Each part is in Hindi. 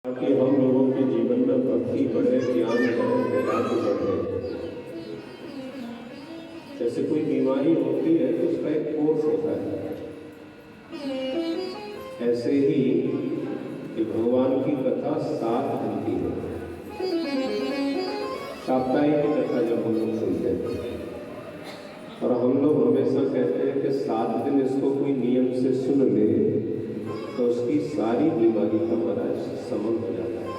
ताकि हम लोगों के जीवन में भक्ति बढ़े, ज्ञान बढ़े, वैराग्य बढ़े। जैसे कोई बीमारी होती है तो उसका एक कोर्स होता है, ऐसे ही कि भगवान की कथा 7 दिन की है। साप्ताहिक की कथा जब हम लोग सुनते हैं और हम लोग हमेशा कहते हैं कि 7 दिन इसको कोई नियम से सुन ले तो उसकी सारी बीमारी का महाराज समन हो जाता है।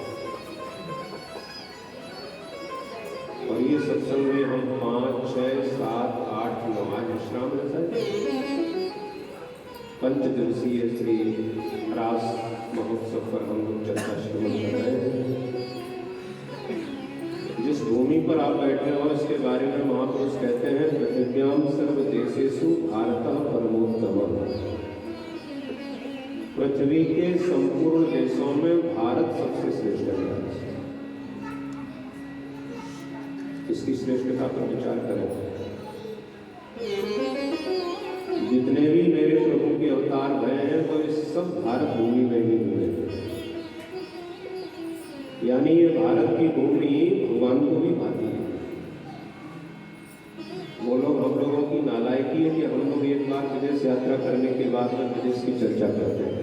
और ये सत्संग में हम 5, 6, 7, 8, 9 आज विश्राम रहता है। 5 दिवसीय श्री रास महोत्सव पर हम लोग चर्चा श्रवण कर रहे हैं। जिस भूमि पर आप बैठे हो इसके बारे में महापुरुष कहते हैं, पृथिव्याम सर्वदेशेषु भारतः परमोत्तमः। पृथ्वी के संपूर्ण देशों में भारत सबसे श्रेष्ठ है। इसकी श्रेष्ठता पर विचार करें। जितने भी मेरे प्रभु के अवतार भय हैं वो इस सब भारत भूमि में ही हुए। यानी ये भारत की भूमि भगवान को भी भाती है। वो लोग हम लोगों की नालायकी है कि हम लोग एक बार विदेश यात्रा करने के बाद में विदेश की चर्चा करते हैं,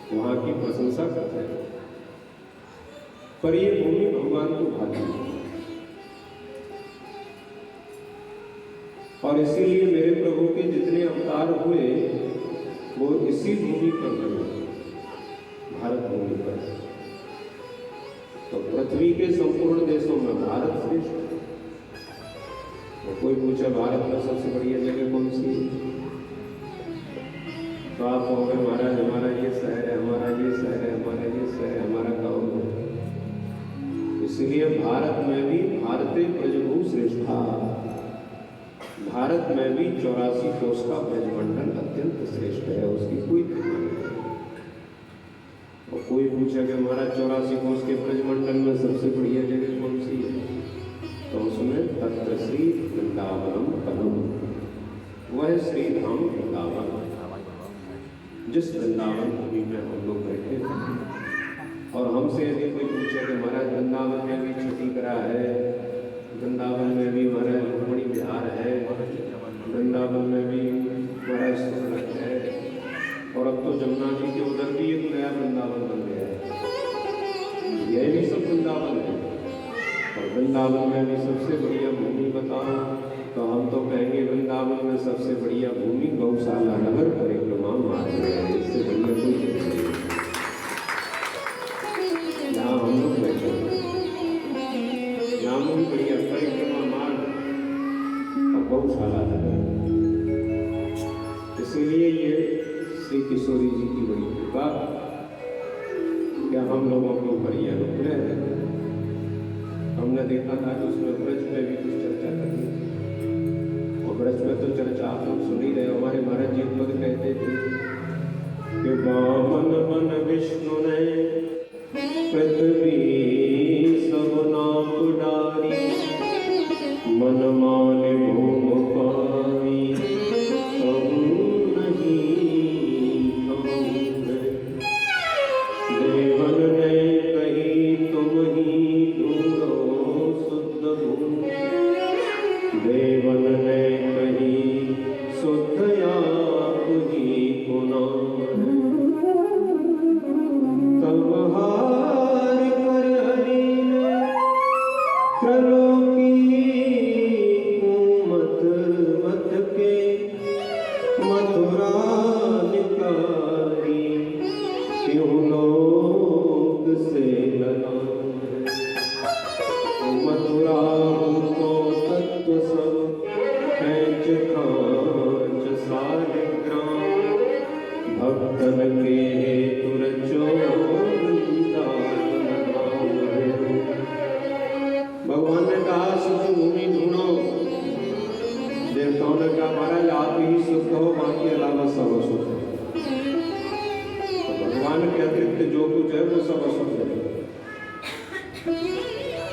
वहां की प्रशंसा करते हैं, पर ये भूमि भगवान को भाती है। और इसीलिए मेरे प्रभु के जितने अवतार हुए वो इसी भूमि पर हुए, भारत भूमि पर। तो पृथ्वी के संपूर्ण देशों में भारत श्रेष्ठ है। तो कोई पूछा भारत में सबसे बढ़िया जगह कौन सी है, तो आप कहोगे महाराज हमारा ये शहर है, हमारा ये शहर है, हमारा ये शहर है, हमारा गाँव है। इसलिए भारत में भी भारते ब्रजभू श्रेष्ठा, भारत में भी 84 कोष का ब्रजमंडल अत्यंत श्रेष्ठ है, उसकी कोई तुलना नहीं। और कोई पूछा कि हमारा 84 कोष के ब्रजमंडल में सबसे बढ़िया जगह कौन सी है, तो उसमें तत्र श्री वृंदावनम पदम, वह श्री धाम वृंदावन, जिस वृंदावन भूमि में हम लोग बैठे हैं। और हमसे यदि कोई पूछे कि महाराज वृंदावन में भी छठी करा है, वृंदावन में भी महाराज रुक्मणी विहार है, वृंदावन में भी महाराज सुरत है, और अब तो जमुना जी के उधर भी एक नया वृंदावन बन गया है। यह भी सब वृंदावन है। और वृंदावन में भी सबसे बढ़िया भूमि बताओ तो हम तो कहेंगे वृंदावन में सबसे बढ़िया भूमि गौशाला नगर परिक्रमा मार्ग है। इससे बढ़िया कोई जगह नहीं जहाँ हम लोग बैठे, यहाँ भी बढ़िया परिक्रमा मार्ग और गौशाला नगर। इसीलिए ये श्री किशोरी जी की बड़ी कृपा क्या हम लोगों के ऊपर ये अनुग्रह है। हमने देखा था कि उसमें ब्रज में भी कुछ चर्चा करनी थी, और ब्रज में तो चर्चा आप लोग सुन ही रहे। हमारे महाराज जी खुद कहते थे कि वामन मन विष्णु ने पृथ्वी सब नाम डारी, मन माने भूम पावी देवन ने कही तुम ही ढूंढो शुद्ध भूमि, देवन ने कही शुद्ध आप ही को नाम। तलवार पर हरि ने त्रिलोकी मत मत के मथुरा निकारी, क्यों लोक से लगा मथुरा को तत्व सब खेच खाच सारे ग्राम, भक्तन के हेतु रचो भगवान ने कहा शुद्ध भूमि ढूंढो। देवताओं ने कहा महाराज आप ही शुद्ध हो, बाकी अलावा सब अशुद्ध है। भगवान के अतिरिक्त जो कुछ है वो सब अशुद्ध है।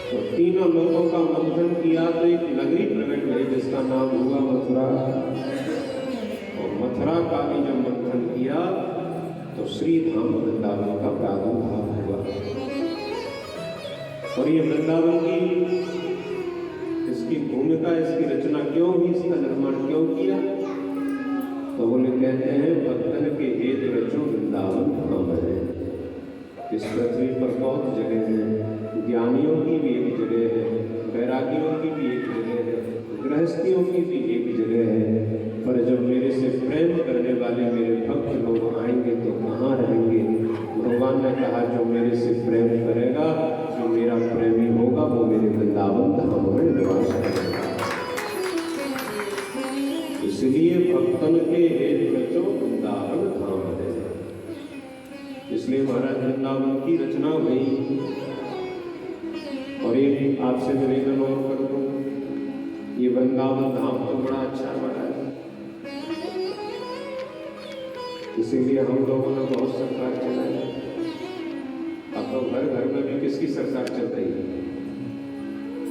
तो तीनों लोगों का मंथन किया तो एक नगरी प्रकट हुई जिसका नाम हुआ मथुरा। और मथुरा का भी जब मंथन किया तो श्री धाम वृंदावन का प्रादुर्भाव हुआ। और ये वृंदावन की इसकी भूमिका, इसकी रचना क्यों हुई, इसका निर्माण क्यों किया? तो बोले कहते हैं भक्तन के हेतु रचो वृंदावन धाम है। इस पृथ्वी पर बहुत जगह है, ज्ञानियों की भी एक जगह है, वैरागियों की भी एक जगह है, गृहस्थियों की भी एक जगह है, पर जब मेरे से प्रेम करने वाले मेरे भक्त लोग आएंगे तो कहाँ रहेंगे? भगवान ने कहा जो मेरे से प्रेम करेगा, जो मेरा प्रेमी होगा, वो मेरे वृंदावन धाम में निवास करेगा। इसलिए भक्तन के हेतु रचो वृंदावन धाम है। इसलिए महाराज वृंदावन की रचना हुई। और एक आपसे निवेदन और कर दूं, ये वृंदावन धाम तो बड़ा अच्छा बना है, इसीलिए हम लोगों ने बहुत सरकार चलाई। अब तो घर घर में भी किसकी सरकार चल रही है?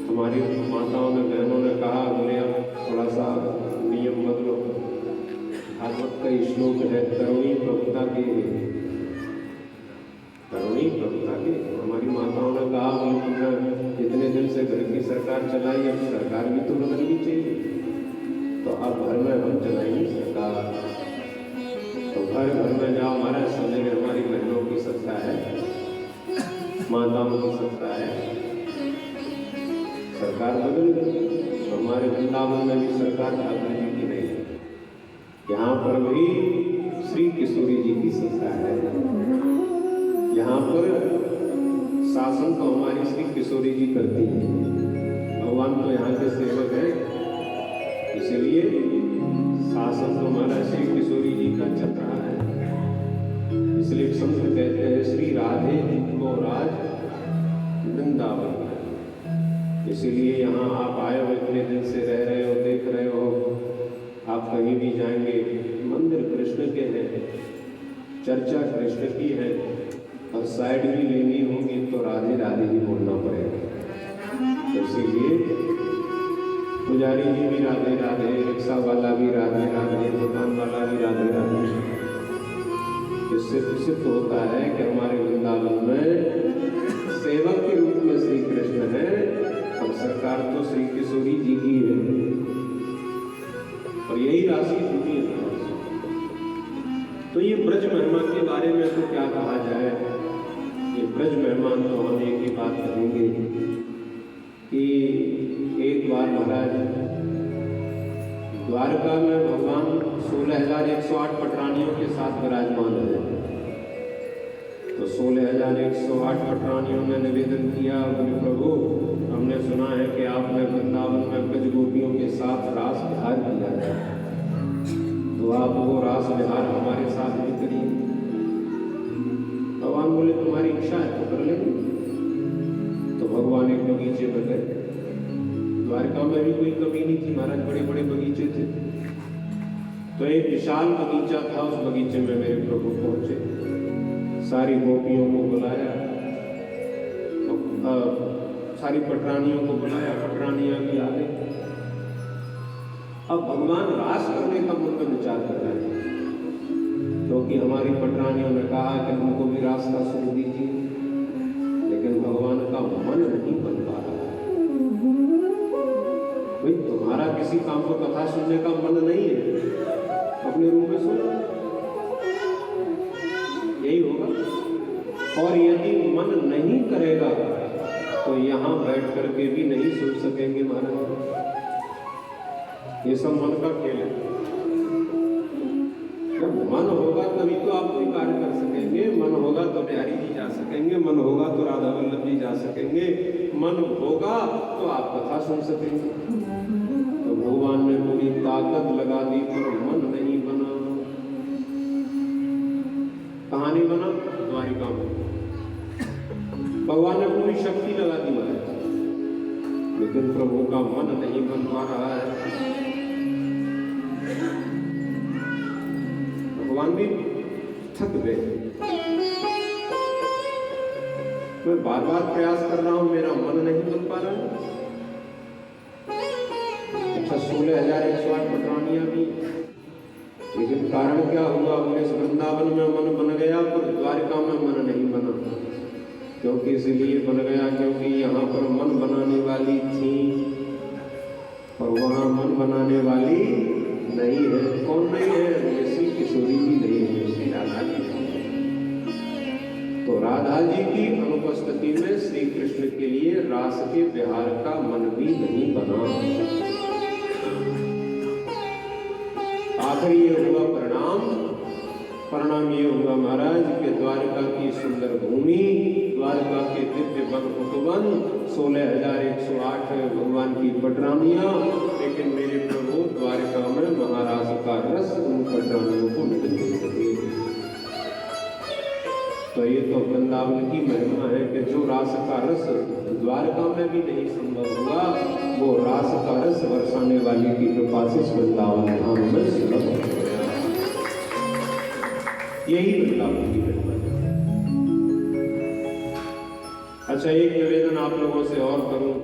हमारी माताओं ने, बहनों ने कहा बोले अब थोड़ा सा नियम बदलो। भागवत का श्लोक है करुणी प्रभुता के, करुणी प्रभुता के। हमारी माताओं ने कहा हमने इतने दिन से घर की सरकार चलाई, अब सरकार भी तो बदलनी चाहिए, तो अब घर में हम चलाएंगे सरकार। तो घर घर में जाओ, हमारा समझेंगे हमारी बहनों की सत्ता है, माताओं की सत्ता है, सरकार बदल गई। तो हमारे वृंदावन में भी सरकार ठाकुर जी की नहीं है, यहाँ पर भी श्री किशोरी जी की सत्ता है। यहाँ पर शासन तो हमारी श्री किशोरी जी करती है, भगवान तो यहाँ के सेवक है, इसलिए शासन तो हमारा श्री किशोरी जी का चल रहा है। इसलिए संत कहते हैं श्री राधे को राज वृंदावन। इसीलिए यहाँ आप आए हो, इतने दिन से रह रहे हो, देख रहे हो, आप कहीं भी जाएंगे मंदिर कृष्ण के हैं, चर्चा कृष्ण की है, और साइड भी लेनी होगी तो राधे राधे ही बोलना पड़ेगा। इसीलिए पुजारी जी भी राधे राधे, रिक्शा वाला भी राधे राधे, दुकान वाला भी राधे राधे। इससे सिद्ध होता है कि हमारे वृंदावन में सेवक के रूप में श्री कृष्ण है, और सरकार तो श्री किशोरी जी की है, और यही राशि पूरी है। तो ये ब्रज महिमा के बारे में तो क्या कहा जाए? ये ब्रज महिमा तो हम एक ही बात कहेंगे कि एक बार महाराज द्वारका में भगवान 16,108 पटरानियों के साथ विराजमान है। तो 16,108 पटरानियों ने निवेदन किया, बोले प्रभु हमने सुना है कि आपने वृंदावन में ब्रज गोपियों के साथ रास विहार किया है, तो आप वो रास विहार हमारे साथ भी करिए। भगवान बोले तुम्हारी इच्छा है तो कर लेंगे। तो भगवान एक बगीचे में गए। द्वारका में भी कोई कमी नहीं थी महाराज, बड़े बड़े बगीचे थे। तो एक विशाल बगीचा था, उस बगीचे में मेरे प्रभु पहुंचे, सारी गोपियों को बुलाया, सारी पटरानियों को बुलाया, पटरानियां भी आ गई। अब भगवान रास करने का मन में विचार कर रहे हैं, क्योंकि हमारी पटरानियों ने कहा कि हमको भी रास का सुख दीजिए, लेकिन भगवान का मन नहीं बन पा रहा है। भाई तुम्हारा किसी काम को कथा सुनने का मन नहीं है, अपने रूम में सुनो, यही होगा। और यदि मन नहीं करेगा तो यहाँ बैठ करके भी नहीं सुन सकेंगे महाराज। ये सब मन का खेल है। जब मन होगा तभी तो आप कोई कार्य कर सकेंगे, मन होगा तो बिहारी जी जा सकेंगे, मन होगा तो राधा वल्लभ जी जा सकेंगे, मन होगा तो आप कथा सुन सकेंगे। तो भगवान ने पूरी ताकत लगा दी पर मन नहीं बना। कहानी बना द्वारिका में, भगवान ने पूरी शक्ति लगा दी महाराज, लेकिन प्रभु का मन नहीं बन पा रहा है। भगवान भी थक गए। मैं बार बार प्रयास कर रहा हूं, मेरा मन नहीं बन पा रहा। अच्छा 16,108 पटरानियां भी लेकिन कारण क्या हुआ, बोले इस वृंदावन में मन बन गया पर द्वारका में मन नहीं बना। क्योंकि इसलिए बन गया क्योंकि यहाँ पर मन बनाने वाली थी और वहाँ मन बनाने वाली नहीं है। कौन नहीं है? श्री किशोरी जी नहीं है, श्री राधा जी। तो राधा जी की अनुपस्थिति में श्री कृष्ण के लिए रास के विहार का मन भी नहीं बना। आखिर ये हुआ परिणाम ये हुआ महाराज के द्वारका की सुंदर भूमि, द्वारका के दिव्य वन उपवन, 16,108 भगवान की पटरानियां, लेकिन मेरे प्रभु द्वारका में महाराज का रस उन पटरानियों को नहीं दे सके। तो ये तो वृंदावन की महिमा है कि जो रास का रस द्वारका में भी नहीं संभव हुआ, वो रास का रस बरसाने वाली की कृपा से वृंदावन धाम में सुलभ हो गया। यही वृंदावन की महिमा है। अच्छा, एक निवेदन आप लोगों से और करूं।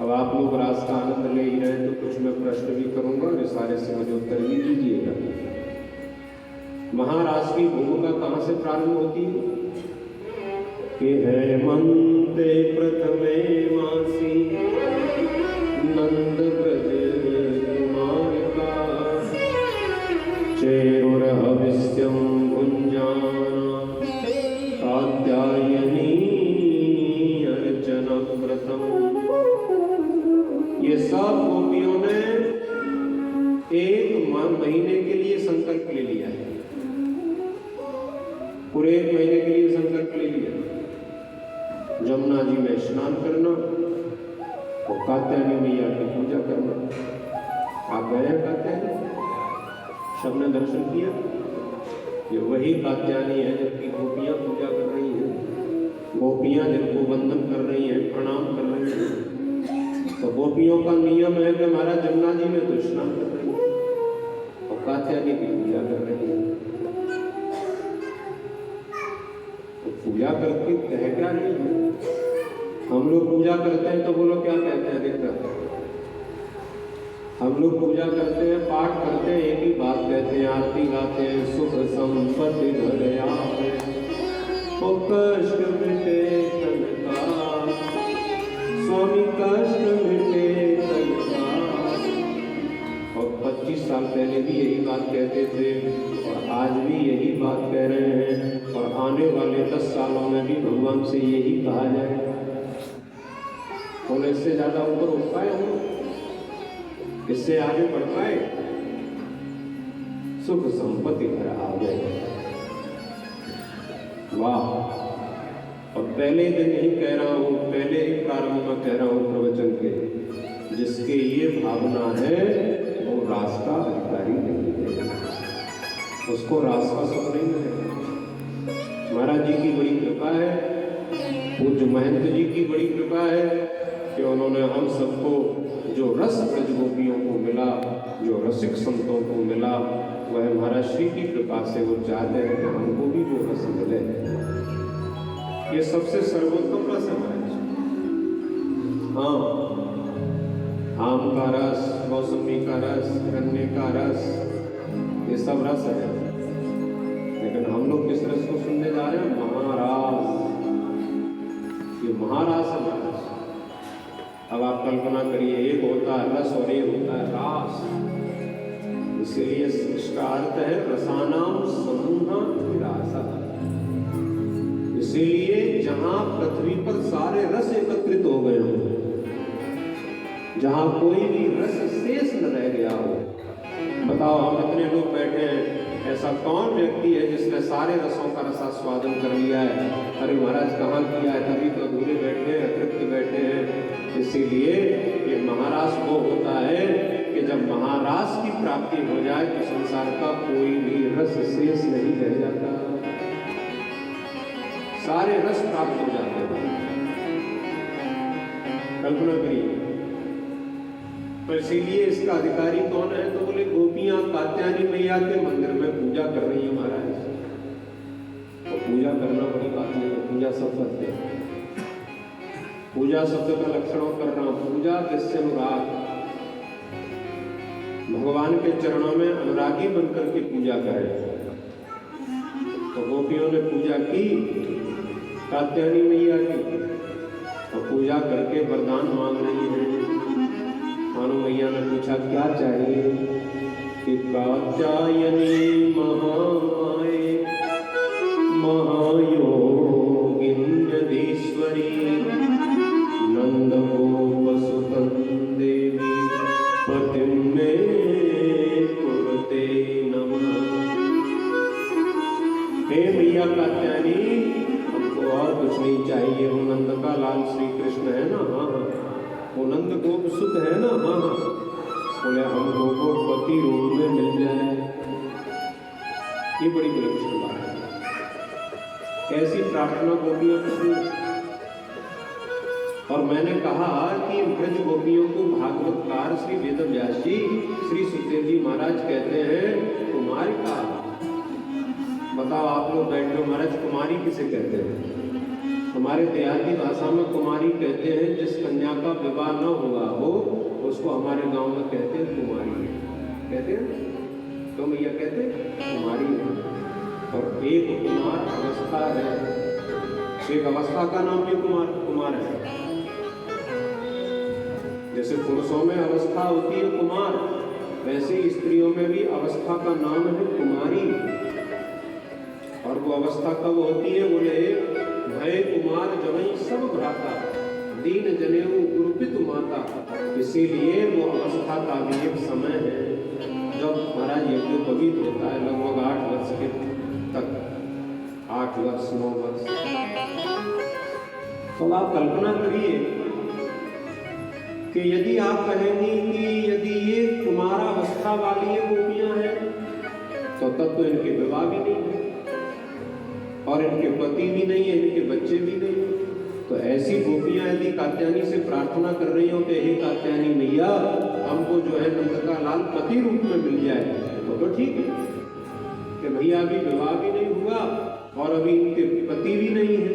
अब आप लोग रास का आनंद ले ही रहे तो कुछ मैं प्रश्न भी करूंगा और सारे से मुझे उत्तर भी दीजिएगा। महारास की भूमिका कहाँ से प्रारंभ होती है? कि हेमंते प्रथमे मासी नंद ब्रज कुमार का चेरुरहविष्यं भुञ्जाना कात्यायनी अर्चना व्रतम। ये सब गोपियों ने एक महीने के लिए संकल्प ले लिया है, पूरे 1 महीने के लिए संकल्प ले लिया। जमुना जी में स्नान करना और कात्यायनी मैया की पूजा करना। आप गए हैं कात्यायनी? सबने दर्शन किया? ये वही कात्यायनी है जिनकी गोपियां पूजा कर रही हैं, गोपियां जिनको वंदन कर रही हैं, प्रणाम कर रही हैं। तो गोपियों का नियम है कि हमारा जमुना जी में तो स्नान कर रही है और कात्यायनी की पूजा कर रही है। तो पूजा करके कह क्या नहीं है? हम लोग पूजा करते हैं तो बोलो क्या कहते हैं? देखते हम लोग पूजा करते हैं, पाठ करते हैं, एक ही बात कहते हैं, आरती गाते हैं, सुख संपत्ति घर आवे, ओ कष्ट मिटे तन का, स्वामी कष्ट मिटे तन का। और 25 साल पहले भी यही बात कहते थे और आज भी यही बात कह रहे हैं और आने वाले 10 सालों में भी भगवान से यही कहा जाए। और इससे ज्यादा ऊपर उठ पाए हम, इससे आगे बढ़ पाए, सुख संपत्ति घर आ गए। वाह! और पहले दिन ही कह रहा हूं, पहले ही प्रारंभ में कह रहा हूं प्रवचन के, जिसके ये भावना है वो रास का अधिकारी नहीं है, उसको रास का सुख नहीं मिलेगा। महाराज जी की बड़ी कृपा है, पूज्य महंत जी की बड़ी कृपा है कि उन्होंने हम सबको जो रस ब्रज गोपियों को मिला, जो रसिक संतों को मिला, वह महाराज श्री की कृपा से वो चाहते हैं कि हमको भी वो रस मिले। ये सबसे सर्वोत्तम रस है महाराज। हाँ, आम का रस, मौसमी का रस, गन्ने का रस, ये सब रस है। लेकिन हम लोग किस रस को सुनने जा रहे हैं? महारास। ये महारास है महाराज। अब आप कल्पना करिए, एक होता है रस और एक होता है रास। इसलिए इसका अर्थ है रसानाम समूह विरासा। इसीलिए जहां पृथ्वी पर सारे रस एकत्रित हो गए हों, जहां कोई भी रस शेष न रह गया हो, बताओ हम इतने लोग बैठे हैं, ऐसा कौन व्यक्ति है जिसने सारे रसों का रसास्वादन कर लिया है? अरे महाराज कहाँ किया है? तभी तो अधूरे बैठे हैं, अतृप्त बैठे हैं। इसीलिए ये महारास वो होता है कि जब महारास की प्राप्ति हो जाए तो संसार का कोई भी रस शेष नहीं रह जाता, सारे रस प्राप्त हो जाते हैं। कल्पना करिए। तो इसीलिए इसका अधिकारी कौन है? तो बोले गोपियां कात्यायनी मैया के मंदिर में पूजा कर रही है महाराज। तो पूजा करना बड़ी बात नहीं है, पूजा सब करते हैं। पूजा शब्द का लक्षण कर रहा हूं, पूजा दृश्य अनुराग। भगवान के चरणों में अनुरागी बनकर के पूजा करें। तो गोपियों ने पूजा की कात्यायनी मैया की, और पूजा करके वरदान मांग रही है। कानू मैया ने पूछा क्या चाहिए कि कात्यायनी महामाये महायोगिन्यधीश्वरी नंद गोपसुतं देवी पतिं मे कुरुते नमः। हे मैया कात्यायनी, हमको और कुछ नहीं चाहिए। वो नंद का लाल श्री कृष्ण है ना, हाँ हाँ, वो नंद गोप सुत है ना, हाँ हाँ, बोले हमको को पति रूप में मिल जाए। ये बड़ी विलक्षण बात है। ऐसी प्रार्थना गोपियों की। और मैंने कहा कि ब्रज गोपियों को भागवतकार श्री वेदव्यास जी, श्री सुखदेव जी महाराज कहते हैं कुमारिका। बताओ आप लोग बैठो, महाराज कुमारी किसे कहते हैं? हमारे देहाती भाषा में कुमारी कहते हैं जिस कन्या का विवाह न हुआ हो, उसको हमारे गांव में कहते हैं कुमारी। कहते हैं तो भैया कहते हैं कुमारी है। और एक कुमार अवस्था है, एक अवस्था का नाम भी कुमार है। जैसे पुरुषों में अवस्था होती है कुमार, वैसे स्त्रियों में भी अवस्था का नाम है कुमारी। और वो अवस्था कब होती है? बोले भय कुमार जवई सब भ्राता दीन जनेऊ कुरूपित माता। इसीलिए वो अवस्था का भी एक समय है जब महाराज यज्ञोपवीत होता है, लगभग 8 वर्ष के तक, 8 वर्ष 9 वर्ष। तो आप कल्पना करिए कि यदि आप कहेंगे कि यदि ये कुमारावस्था वाली ये गोपियां हैं, तो तब तो इनके विवाह भी नहीं है और इनके पति भी नहीं है, इनके बच्चे भी नहीं है। तो ऐसी गोपियां यदि कात्यायनी से प्रार्थना कर रही हो कि हे कात्यायनी मैया, हमको जो है नंद का लाल पति रूप में मिल जाए, तो ठीक है कि भैया अभी विवाह भी नहीं हुआ और अभी इनके पति भी नहीं है।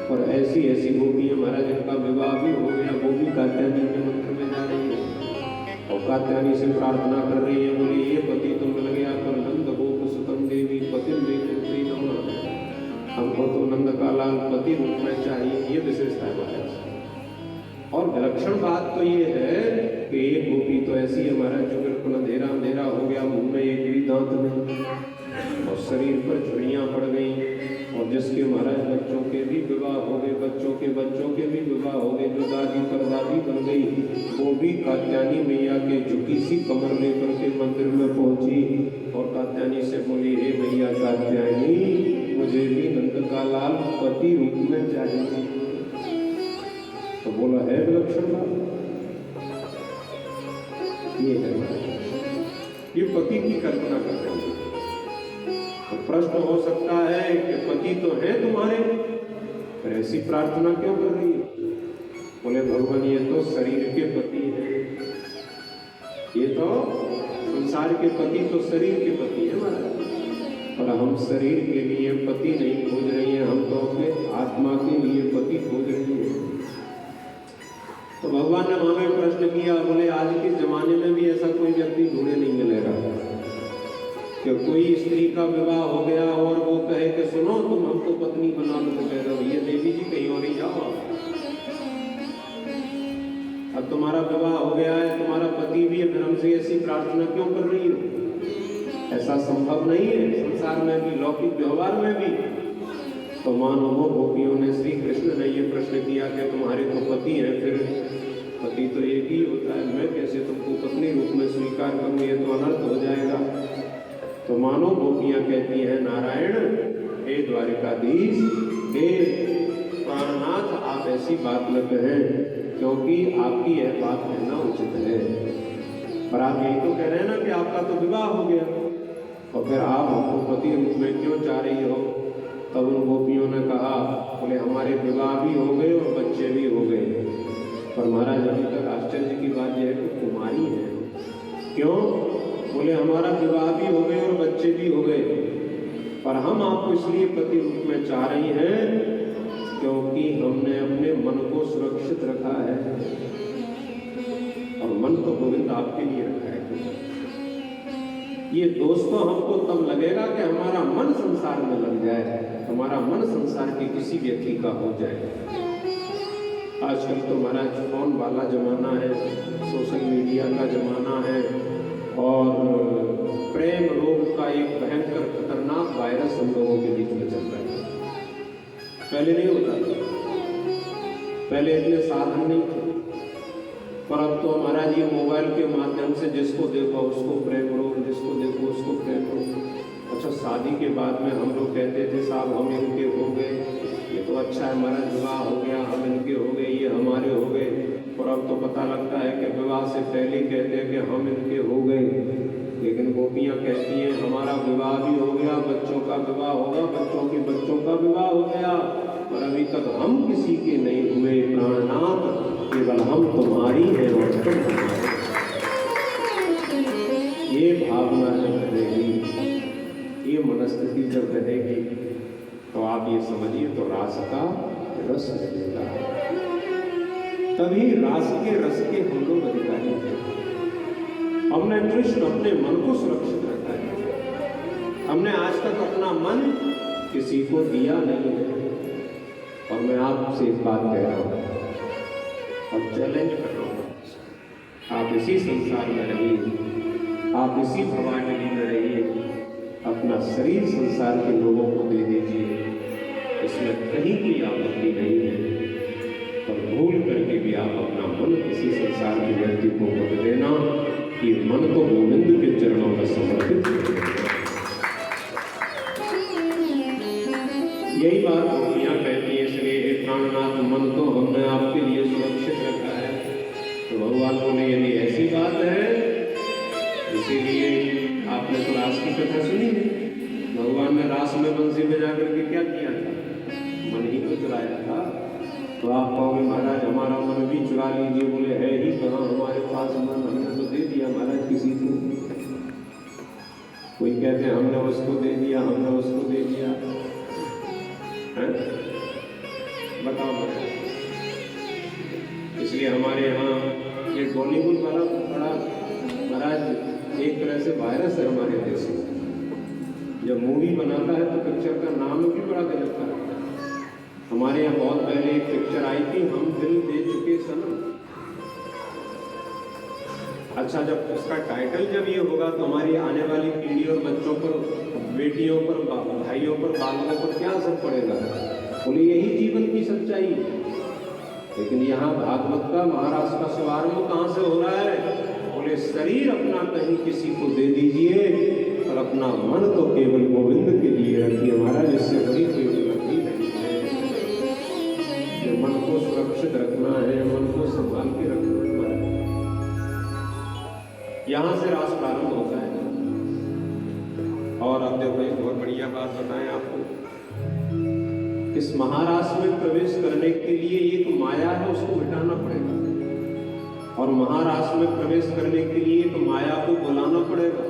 और ऐसी ऐसी गोपियां महाराज इनका विवाह भी हो गया, वो भी कात्यायनी के मंत्र में जा रही है और कात्यायनी से प्रार्थना कर रही है, बोले ये पति तो मिल गया पर नंद गोप सुतम देवी पति में कुरुते नमः। हमको तो नंद का लाल पति रूप में चाहिए। ये विशेषता है महाराज। और विलक्षण बात तो ये है कि एक गोपी तो ऐसी है महाराज जो बिल्कुल अंधेरा अंधेरा हो गया, मुंह में एक भी दांत नहीं और शरीर पर झुर्रियां पड़ गई, और जिसके महाराज बच्चों के भी विवाह हो गए, बच्चों के भी विवाह हो गए, जो दादी परदादी बन गई, वो भी कात्यायनी मैया के झुकी सी कमर लेकर के मंदिर में पहुंची और कात्यायनी से बोली हे मैया कात्यायनी, मुझे भी नंद का लाल पति रूप में चाहिए। तो बोला है विलक्षण बात, ये है ये पति की कल्पना करते हैं। तो प्रश्न हो सकता है कि पति तो है तुम्हारे, पर ऐसी प्रार्थना क्यों कर रही है? बोले भगवान ये तो शरीर के पति है, ये तो संसार के पति तो शरीर के पति है महाराज, और हम शरीर के लिए पति नहीं खोज रही हैं, हम तो अपने आत्मा के लिए पति खोज रही हैं। तो भगवान ने हमें प्रश्न किया, बोले आज के जमाने में भी ऐसा कोई व्यक्ति ढूंढे नहीं मिलेगा कि कोई स्त्री का विवाह हो गया और वो कहे कि सुनो तुम हमको पत्नी बना लो, तो कह रहे हो ये देवी जी कहीं और ही जाओ, अब तुम्हारा विवाह हो गया है, तुम्हारा पति भी है, फिर हमसे ऐसी प्रार्थना क्यों कर रही हो? ऐसा संभव नहीं है संसार में भी, लौकिक व्यवहार में भी। तो मानो वो गोपियों ने श्री कृष्ण ने ये प्रश्न किया कि तुम्हारे तो पति हैं, फिर पति तो एक ही होता है, मैं कैसे तुमको पत्नी रूप में स्वीकार करूं, ये तो अनर्थ हो जाएगा। तो मानो गोपियां कहती हैं नारायण हे द्वारिकाधीश, हे प्राणनाथ, आप ऐसी बात न कहें, क्योंकि आपकी यह बात कहना उचित है। पर आप यही तो कह रहे हैं ना कि आपका तो विवाह हो गया, और फिर आप हमको पति रूप में क्यों चाह रही हो? तब उन गोपियों ने कहा, बोले हमारे विवाह भी हो गए और बच्चे भी हो गए, पर महाराज अभी तक आश्चर्य की बात यह है कि कुमारी है। क्यों? बोले हमारा विवाह भी हो गए और बच्चे भी हो गए, पर हम आपको इसलिए पति रूप में चाह रही हैं क्योंकि हमने अपने मन को सुरक्षित रखा है और मन तो गोविंद आपके लिए रखा है। ये दोस्तों हमको तब लगेगा कि हमारा मन संसार में लग जाए, हमारा मन संसार के किसी व्यक्ति का हो जाए। आजकल तो महाराज फोन वाला जमाना है, सोशल मीडिया का जमाना है और प्रेम रोग का एक भयंकर खतरनाक वायरस हम लोगों के बीच में चल रहा है। पहले नहीं होता था, पहले इतने साधन नहीं थे, पर अब तो महाराज ये मोबाइल के माध्यम से जिसको देखो उसको प्रेम रोग, जिसको देखो उसको प्रेम रोग। अच्छा, शादी के बाद में हम लोग कहते थे साहब हम इनके हो गए, ये तो अच्छा है महाराज, विवाह हो गया, हम इनके हो गए, ये हमारे हो गए। और अब तो पता लगता है कि विवाह से पहले कहते हैं कि हम इनके हो गए, लेकिन गोपियाँ कहती हैं हमारा विवाह भी हो गया, बच्चों का विवाह होगा, बच्चों के बच्चों का विवाह हो गया, और अभी तक हम किसी के नहीं हुए प्राणनाथ, केवल हम तुम्हारी हैं और तुम हमारे। ये भावना जब रहेगी, ये मनस्थिति जब रहेगी, तो आप ये समझिए तो रास का रस मिलेगा। तभी रास के रस के हम लोग अधिकारी हैं। हमने कृष्ण अपने मन को सुरक्षित रखा है। हमने आज तक अपना मन किसी को दिया नहीं है। और मैं आपसे एक बात कह रहा हूँ और चैलेंज कर रहा हूँ, आप इसी संसार में रहिए, आप इसी भवानी में रहिए, अपना शरीर संसार के लोगों को दे दीजिए, इसमें कहीं कोई आपत्ति नहीं है। पर भूल करके भी आप अपना मन किसी संसार के व्यक्ति को मत देना, कि मन तो गोविंद के चरणों में समर्पित है। यही बात गोपियाँ कहती है, इसलिए हे प्राणनाथ मन तो हमने आपके लिए सुरक्षित रखा है। तो भगवान बोले यदि ऐसी बात है, इसीलिए आपने तो रास की कथा सुनी है। भगवान ने रास में बंसी बजा करके क्या किया था? मन ही तो चुराया था। तो आप कहोगे महाराज हमारा मन भी चुरा लीजिए, बोले है ही कहाँ हमारे पास मन, हमने तो दे दिया महाराज किसी को। कोई कहते हैं हमने उसको दे दिया, हमने उसको दे दिया, बताओ महाराज। इसलिए हमारे यहाँ ये बॉलीवुड वाला बड़ा महाराज एक तरह से वायरस है हमारे देश में। जब मूवी बनाता है तो पिक्चर का नाम भी बड़ा गजब का रखता है। हमारे यहाँ बहुत पहले एक पिक्चर आई थी, हम दिल दे चुके सनम। अच्छा, जब उसका टाइटल जब ये होगा तो हमारी आने वाली पीढ़ी और बच्चों पर, बेटियों पर, भाइयों पर, बालकों पर क्या असर पड़ेगा? बोले यही जीवन की सच्चाई। लेकिन यहाँ भागवत का महाराज का शुभारंभ कहाँ से हो रहा है? बोले शरीर अपना कहीं किसी को दे दीजिए, और अपना मन तो केवल गोविंद के लिए रखिए महाराज। इससे बड़ी कोई उन्नति नहीं है। मन को सुरक्षित रखना है, मन को संभाल के रखना है। यहाँ से रास प्रारंभ होता है। और अब देखो एक बहुत बढ़िया बात बताएं आपको, इस महारास में प्रवेश करने के लिए एक माया है, उसको मिटाना पड़ेगा। और महारास में प्रवेश करने के लिए एक माया को बुलाना पड़ेगा।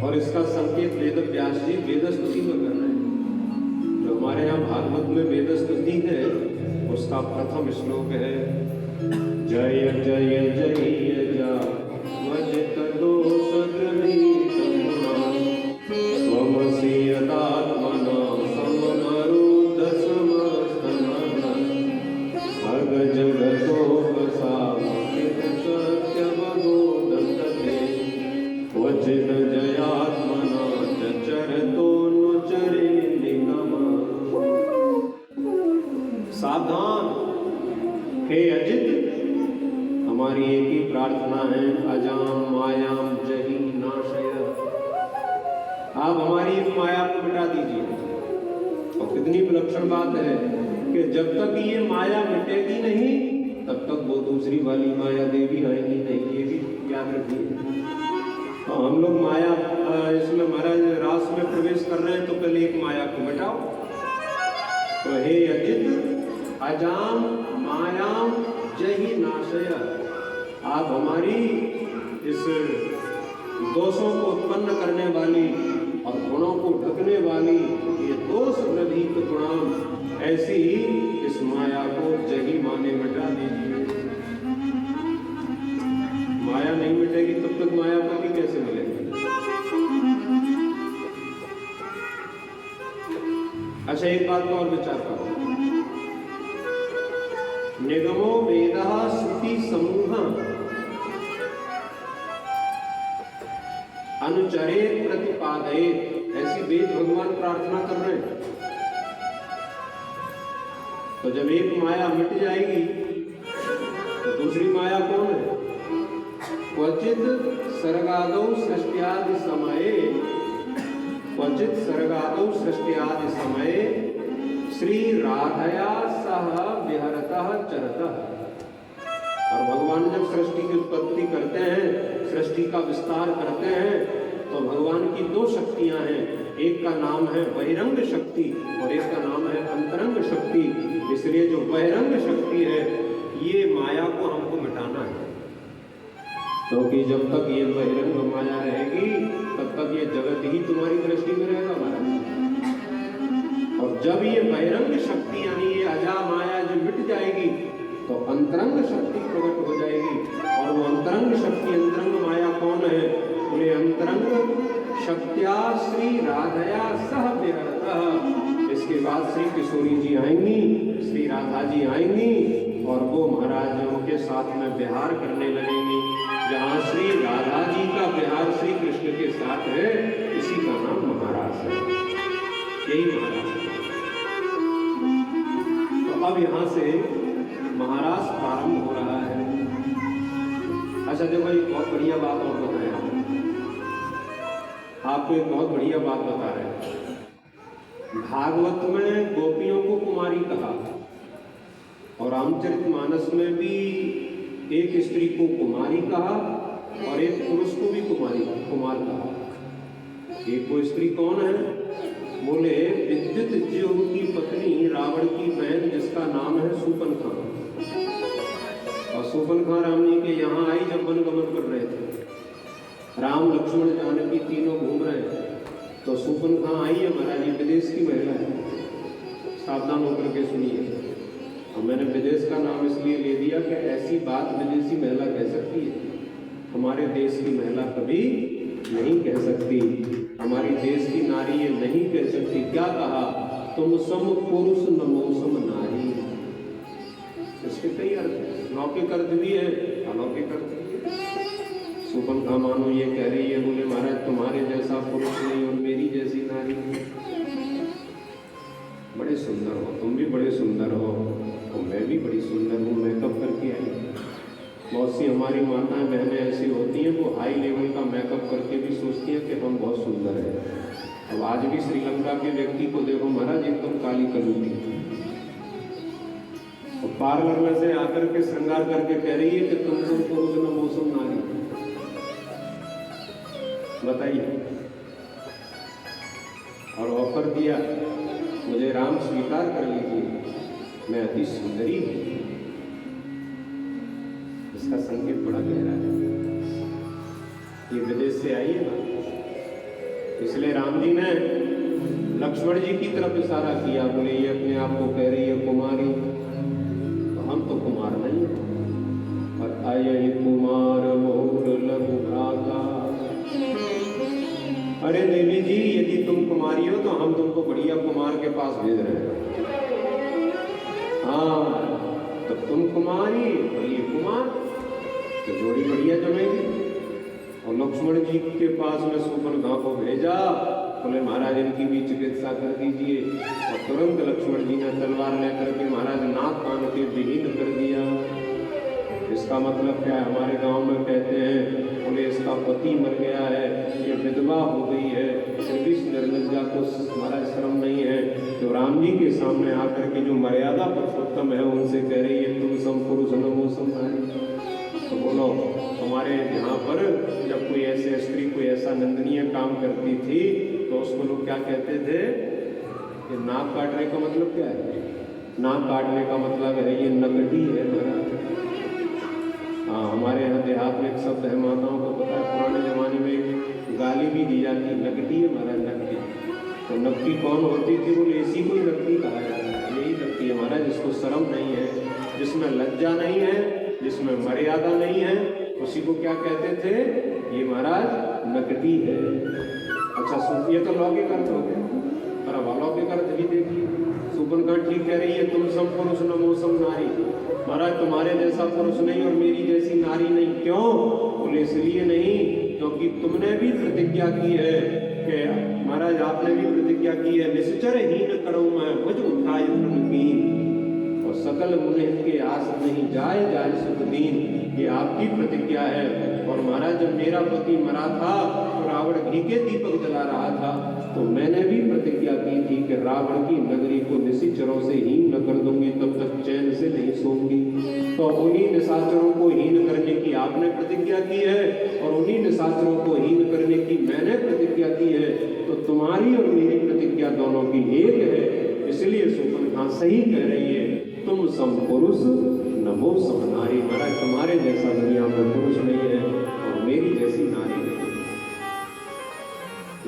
और इसका संकेत वेद व्यास जी वेद स्तुति में कर रहे हैं। जो हमारे यहाँ भागवत में वेद स्तुति है, उसका प्रथम श्लोक है जय जय जय स्वमसि यदात्मना सममरुद समस्तमन भग जगतोपसामकृत सत्यवबोधते क्वचित् जयात्मना चरतोऽनुचरे निगमः। सावधान हे अजित, हमारी एक ही प्रार्थना है, अजाम मायाम जहि नाशय। आप हमारी इस माया को मिटा दीजिए। और कितनी विलक्षण बात है कि जब तक ये माया मिटेगी नहीं, तब तक वो दूसरी वाली माया देवी आएंगी नहीं। ये भी याद रखिए। तो हम लोग माया इसमें महाराज रास में प्रवेश कर रहे हैं, तो पहले एक माया को मिटाओ। तो हे अजित अजाम मायाम जहि नाशय, आप हमारी इस दोषों को उत्पन्न करने वाली और गुणों को ढकने वाली ये दोष रहित गुणाम ऐसी ही इस माया को जही माने मिटा दीजिए। अच्छा, एक बात का और विचार करो। निगमो वेदः श्रुति समूह अनुचरेत प्रतिपादयेत, ऐसी वेद भगवान प्रार्थना कर रहे हैं। तो जब एक माया मिट जाएगी तो दूसरी माया कौन है? क्वचित सर्गादौ सृष्ट्यादि समये, क्वचित सर्गादौ सृष्ट्यादि समये श्री राधया सह विहरतः चरतः। और भगवान जब सृष्टि की उत्पत्ति करते हैं, सृष्टि का विस्तार करते हैं, तो भगवान की दो शक्तियां हैं। एक का नाम है बहिरंग शक्ति और एक का नाम है अंतरंग शक्ति। इसलिए जो बहिरंग शक्ति है, ये माया को हमको मिटाना है, क्योंकि जब तक ये बहिरंग माया रहेगी तब तक ये जगत ही तुम्हारी दृष्टि में रहेगा महाराज। और जब ये बहिरंग शक्ति यानी ये अजा माया जब मिट जाएगी तो अंतरंग शक्ति प्रकट हो जाएगी। और वो अंतरंग शक्ति, अंतरंग माया कौन है? बोले अंतरंग शक्त्या श्री राधया सह विहरतः। इसके बाद श्री किशोरी जी आएंगी, श्री राधा जी आएंगी और वो महाराजों के साथ में विहार करने लगेंगी। जहाँ श्री राधा जी का विहार श्री कृष्ण के साथ है, इसी का नाम महाराज है, यही महाराज है। तो अब यहाँ से महाराज प्रारंभ हो रहा है। अच्छा देखो, एक बहुत बढ़िया बात और बताया आपको, एक बहुत बढ़िया बात बता रहे हैं। भागवत में गोपियों को कुमारी कहा और रामचरितमानस में भी एक स्त्री को कुमारी कहा और एक पुरुष को भी कुमार कहा। एक वो स्त्री कौन है? बोले विद्युत जीव की पत्नी, रावण की बहन, जिसका नाम है शूर्पणखा। और शूर्पणखा राम जी के यहाँ आई जब वनगमन कर रहे थे। राम लक्ष्मण जानकी तीनों घूम रहे हैं, तो शूर्पणखा आई है महाराज, विदेश की महिला है, सावधान होकर के सुनिए। और मैंने विदेश का नाम इसलिए ले दिया कि ऐसी बात विदेशी महिला कह सकती है, हमारे देश की महिला कभी नहीं कह सकती। हमारी देश की नारी ये नहीं कह सकती। क्या कहा? तुम सम पुरुष नमो सम नारी। इसके कई अर्थ है, लौकिक अर्थ भी है, अलौकिक अर्थ भी है। शूर्पणखा मानो ये कह रही है, बोले महाराज तुम्हारे जैसा पुरुष नहीं और मेरी जैसी नारी नहीं। बड़े सुंदर हो, तुम भी बड़े सुंदर हो और मैं भी बड़ी सुंदर हूँ, मेकअप करके आई। बहुत सी हमारी माताएं बहनें ऐसी होती हैं, वो हाई लेवल का मेकअप करके भी सोचती हैं कि हम बहुत सुंदर हैं। अब आज भी श्रीलंका के व्यक्ति को देखो महाराज, एकदम काली कलूटी, और पार्लर में से आकर के श्रृंगार करके कह रही है कि तुम सब पुरुष न मौसम नारी। बताइए। और ऑफर दिया, मुझे राम स्वीकार कर लीजिए, मैं अति सुंदरी हूँ। इसका संकेत बड़ा गहरा है। ये विदेश से आई है ना, इसलिए राम जी ने लक्ष्मण जी की तरफ इशारा किया। बोले ये अपने आप को कह रही है कुमारी, तो हम तो कुमार नहीं है। और अयहि कुमार मोर लघु भ्राता। अरे देवी जी, यदि तुम कुमारी हो तो हम तुमको बढ़िया कुमार के पास भेज रहे हैं। हाँ, तो तुम कुमारी और ये कुमार, तो जोड़ी बढ़िया जमेगी। और लक्ष्मण जी के पास में शूर्पणखा को भेजा। बोले महाराज इनकी भी चिकित्सा कर दीजिए। और तुरंत लक्ष्मण जी ने तलवार लेकर के महाराज नाक कान के विहीन कर दिया। इसका मतलब क्या है? हमारे गांव में कहते हैं, बोले इसका पति मर गया है, ये विधवा हो गई है, फिर भी निर्लज्जा को हमारा शर्म नहीं है, तो राम जी के सामने आकर के जो मर्यादा पुरुषोत्तम है उनसे कह रही है तुम सम पुरुष नमो सम नारी। तो बोलो, हमारे यहाँ पर जब कोई ऐसे स्त्री कोई ऐसा निंदनीय काम करती थी तो उसको लोग क्या कहते थे कि नाक काटने का मतलब क्या है? नाक काटने का मतलब है ये नकटी है महाराज। हाँ, हमारे यहाँ देहात में एक शब्द है, माताओं को पता है, पुराने जमाने में गाली भी दी जाती, नकटी है महाराज, नकटी। तो नकटी कौन होती थी? बोले इसी को ही नकटी कहा जाता है। यही नकटी है महाराज, जिसको शर्म नहीं है, जिसमें लज्जा नहीं है, जिसमें मर्यादा नहीं है, उसी को क्या कहते थे? ये महाराज नकटी है। अच्छा, ये तो लौकिक अर्थ हो गया, पर अब अलौकिक अर्थ भी देखिए। सुपनका ठीक कह रही है, तुम सम पुरुष नमो सम नारी। महाराज तुम्हारे जैसा पुरुष नहीं और मेरी जैसी नारी नहीं। क्यों? बोले इसलिए नहीं क्योंकि तुमने भी प्रतिज्ञा की है कि महाराज आपने भी प्रतिज्ञा की है, निश्चर हीन करूं मैं मुझ उठाय कीन, और सकल मुनिह के आस नहीं जाए जाए सुख दीन। ये आपकी प्रतिज्ञा है। और महाराज जब मेरा पति मरा था तो रावण घी के दीपक जला रहा था, तो मैंने भी प्रतिज्ञा की थी कि रावण की नगरी को निशाचरों से हीन न कर दूंगी, तब तक चैन से नहीं सोऊंगी। तो उन्हीं निशाचरों को हीन करने की आपने प्रतिज्ञा की है और उन्हीं निशाचरों को हीन करने की मैंने प्रतिज्ञा की है। तो तुम्हारी और मेरी प्रतिज्ञा दोनों की एक है। इसलिए सुपनखा सही कह रही है, तुम सम पुरुष नमो सम नारी। महाराज तुम्हारे जैसा दुनिया में पुरुष नहीं है और मेरी जैसी नारी नहीं।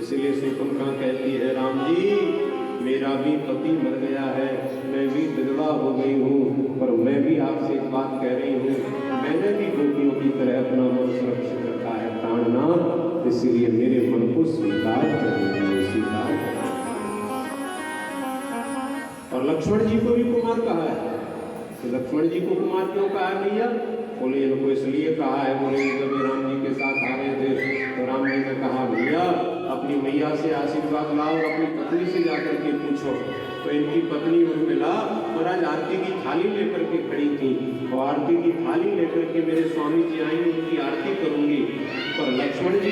इसलिए सुपनखा कहती है, राम जी मेरा भी पति मर गया है, मैं भी विधवा हो गई हूँ, पर मैं भी आपसे एक बात कह रही हूँ, मैंने भी गोपियों की तरह अपना मन सुरक्षित रखा है प्राणनाथ। इसलिए मेरे मन को स्वीकार कर दीजिए, स्वीकार कर। और लक्ष्मण जी को भी कुमार कहा है। तो लक्ष्मण जी को कुमार क्यों कहा है भैया? बोले इनको इसलिए कहा है, बोले जब राम जी के साथ आ रहे थे तो राम जी ने कहा भैया अपनी मैया से आशीर्वाद लाओ और अपनी पत्नी से जाकर के पूछो। तो इनकी पत्नी उर्मिला महाराज आरती की थाली लेकर के खड़ी थी और आरती की थाली लेकर के मेरे स्वामी जी आएंगे, उनकी आरती करूंगी। पर लक्ष्मण जी